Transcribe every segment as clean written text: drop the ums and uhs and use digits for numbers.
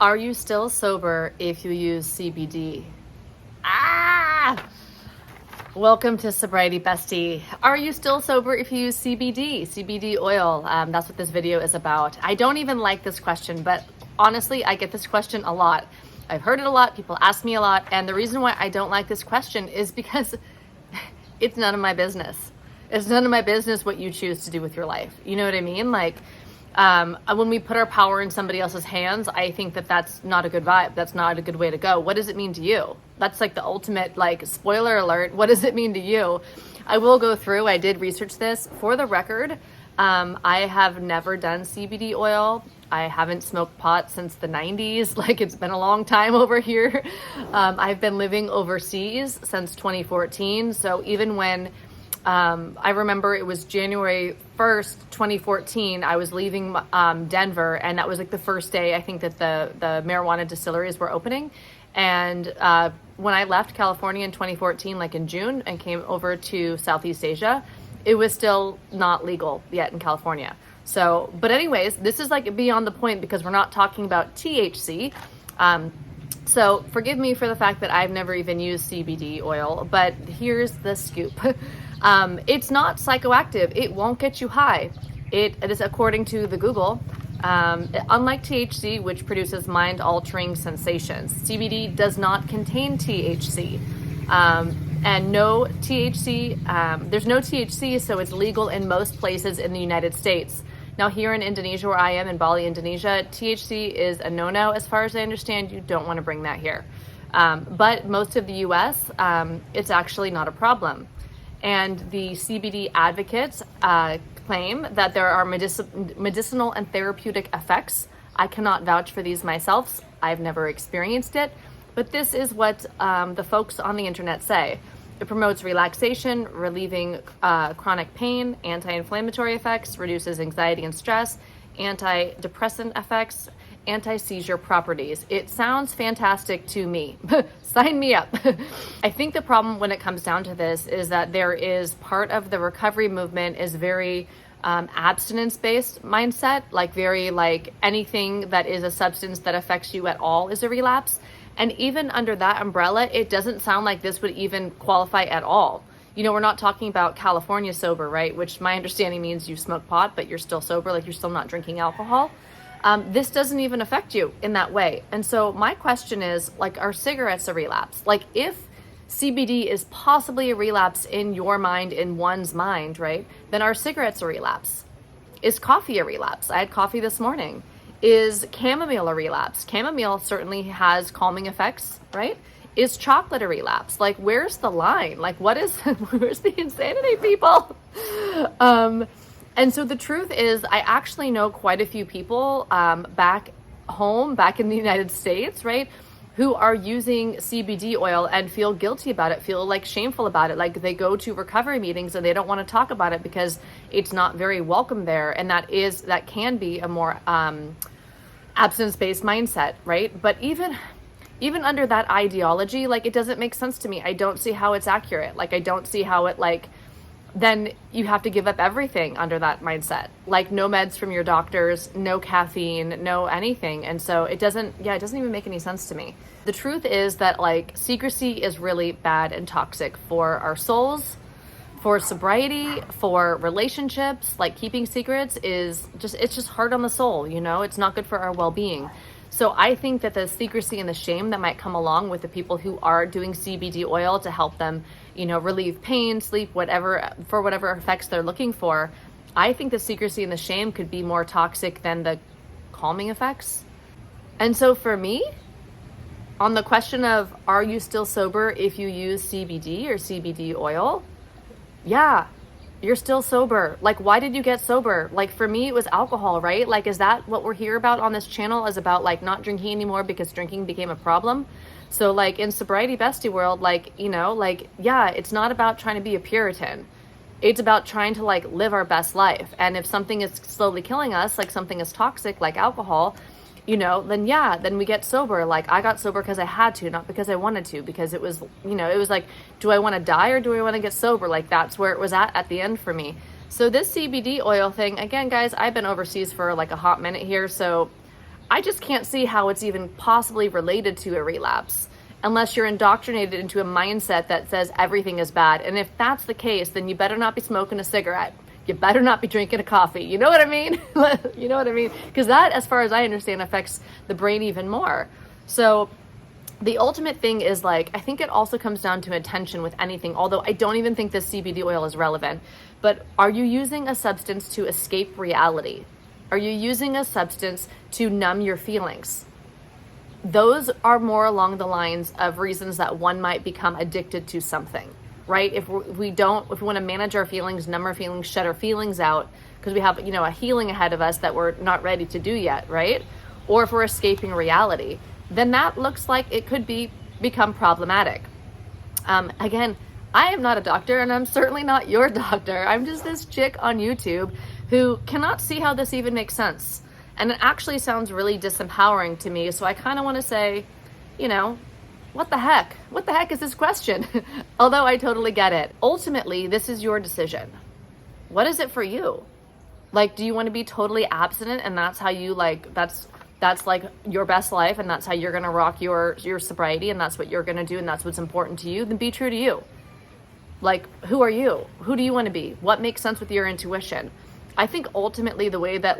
Are you still sober if you use CBD? Ah! Welcome to Sobriety Bestie. Are you still sober if you use CBD? CBD oil, that's what this video is about. I don't even like this question, but honestly, I get this question a lot. I've heard it a lot, people ask me a lot, and the reason why I don't like this question is because it's none of my business. It's none of my business what you choose to do with your life. You know what I mean? Like, when we put our power in somebody else's hands, I think that that's not a good vibe. That's not a good way to go. What does it mean to you? That's like the ultimate, like, spoiler alert. What does it mean to you? I will go through. I did research this. For the record, I have never done CBD oil. I haven't smoked pot since the 90s. Like, it's been a long time over here. I've been living overseas since 2014. So even when I remember it was January 1st, 2014. I was leaving Denver, and that was like the first day I think that the marijuana distilleries were opening. And when I left California in 2014, like in June, and came over to Southeast Asia, it was still not legal yet in California. So, but anyways, this is like beyond the point because we're not talking about THC. So forgive me for the fact that I've never even used CBD oil, but here's the scoop. It's not psychoactive. It won't get you high. It is according to the Google. Unlike THC, which produces mind-altering sensations, CBD does not contain THC. And no THC, there's no THC, so it's legal in most places in the United States. Now here in Indonesia, where I am, in Bali, Indonesia, THC is a no-no as far as I understand. You don't want to bring that here. But most of the US, it's actually not a problem. And the CBD advocates claim that there are medicinal and therapeutic effects. I cannot vouch for these myself. I've never experienced it. But this is what the folks on the internet say. It promotes relaxation, relieving chronic pain, anti-inflammatory effects, reduces anxiety and stress, antidepressant effects, anti-seizure properties. It sounds fantastic to me. Sign me up. I think the problem when it comes down to this is that there is part of the recovery movement is very abstinence-based mindset, like very like anything that is a substance that affects you at all is a relapse. And even under that umbrella, it doesn't sound like this would even qualify at all. You know, we're not talking about California sober, right? Which my understanding means you smoke pot, but you're still sober, like you're still not drinking alcohol. This doesn't even affect you in that way. And so my question is, like, are cigarettes a relapse? Like, if CBD is possibly a relapse in your mind, in one's mind, right? Then are cigarettes a relapse? Is coffee a relapse? I had coffee this morning. Is chamomile a relapse? Chamomile certainly has calming effects, right? Is chocolate a relapse? Like, where's the line? Like, where's the insanity, people? And so the truth is, I actually know quite a few people back home, back in the United States, right, who are using CBD oil and feel guilty about it, feel like shameful about it. Like they go to recovery meetings and they don't want to talk about it because it's not very welcome there. And that can be a more abstinence-based mindset, right? But even under that ideology, like, it doesn't make sense to me. I don't see how it's accurate. Like, I don't see how it, like, then you have to give up everything under that mindset. Like, no meds from your doctors, no caffeine, no anything. And so it doesn't even make any sense to me. The truth is that, like, secrecy is really bad and toxic for our souls, for sobriety, for relationships. Like, keeping secrets it's just hard on the soul, you know? It's not good for our well-being. So I think that the secrecy and the shame that might come along with the people who are doing CBD oil to help them, you know, relieve pain, sleep, whatever effects they're looking for, I think the secrecy and the shame could be more toxic than the calming effects. And so for me, on the question of, are you still sober if you use CBD or CBD oil? Yeah, you're still sober. Like, why did you get sober? Like, for me, it was alcohol, right? Like, is that what we're here about on this channel, is about, like, not drinking anymore because drinking became a problem? So, like, in Sobriety Bestie world, like, you know, like, yeah, it's not about trying to be a Puritan. It's about trying to, like, live our best life. And if something is slowly killing us, like something is toxic, like alcohol, you know, then we get sober. Like, I got sober because I had to, not because I wanted to, because it was, you know, it was like, do I want to die or do I want to get sober? Like, that's where it was at the end for me. So this CBD oil thing, again, guys, I've been overseas for like a hot minute here. So I just can't see how it's even possibly related to a relapse unless you're indoctrinated into a mindset that says everything is bad. And if that's the case, then you better not be smoking a cigarette. You better not be drinking a coffee. You know what I mean? You know what I mean? Because that, as far as I understand, affects the brain even more. So the ultimate thing is, like, I think it also comes down to attention with anything, although I don't even think this CBD oil is relevant. But are you using a substance to escape reality? Are you using a substance to numb your feelings? Those are more along the lines of reasons that one might become addicted to something, right? If we want to manage our feelings, numb our feelings, shut our feelings out, because we have, a healing ahead of us that we're not ready to do yet, right? Or if we're escaping reality, then that looks like it could become problematic. Again, I am not a doctor, and I'm certainly not your doctor. I'm just this chick on YouTube who cannot see how this even makes sense. And it actually sounds really disempowering to me. So I kind of want to say, what the heck? What the heck is this question? Although I totally get it. Ultimately, this is your decision. What is it for you? Like, do you want to be totally abstinent and that's how you that's like your best life, and that's how you're going to rock your sobriety, and that's what you're going to do, and that's what's important to you? Then be true to you. Like, who are you? Who do you want to be? What makes sense with your intuition? I think ultimately the way that,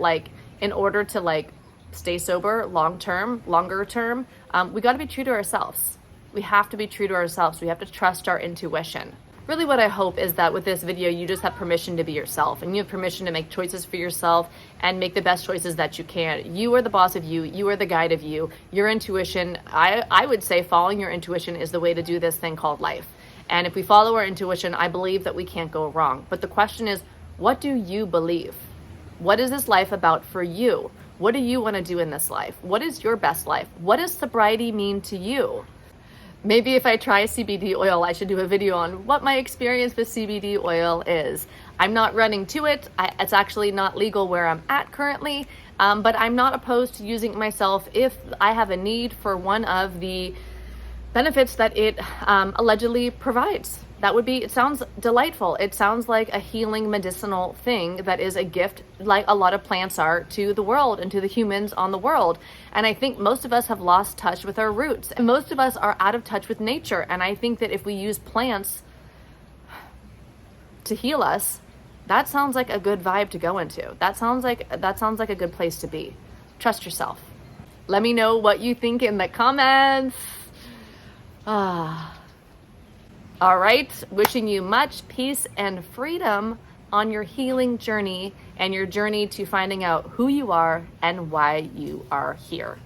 in order to stay sober longer term, we got to be true to ourselves. We have to be true to ourselves. We have to trust our intuition. Really what I hope is that with this video, you just have permission to be yourself, and you have permission to make choices for yourself and make the best choices that you can. You are the boss of you. You are the guide of you. Your intuition, I would say following your intuition is the way to do this thing called life. And if we follow our intuition, I believe that we can't go wrong. But the question is, what do you believe? What is this life about for you? What do you want to do in this life? What is your best life? What does sobriety mean to you? Maybe if I try CBD oil, I should do a video on what my experience with CBD oil is. I'm not running to it. It's actually not legal where I'm at currently, but I'm not opposed to using it myself if I have a need for one of the benefits that it allegedly provides. It sounds delightful. It sounds like a healing medicinal thing that is a gift, like a lot of plants are, to the world and to the humans on the world. And I think most of us have lost touch with our roots, and most of us are out of touch with nature. And I think that if we use plants to heal us, that sounds like a good vibe to go into. That sounds like a good place to be. Trust yourself. Let me know what you think in the comments. All right, wishing you much peace and freedom on your healing journey and your journey to finding out who you are and why you are here.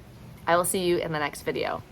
I will see you in the next video.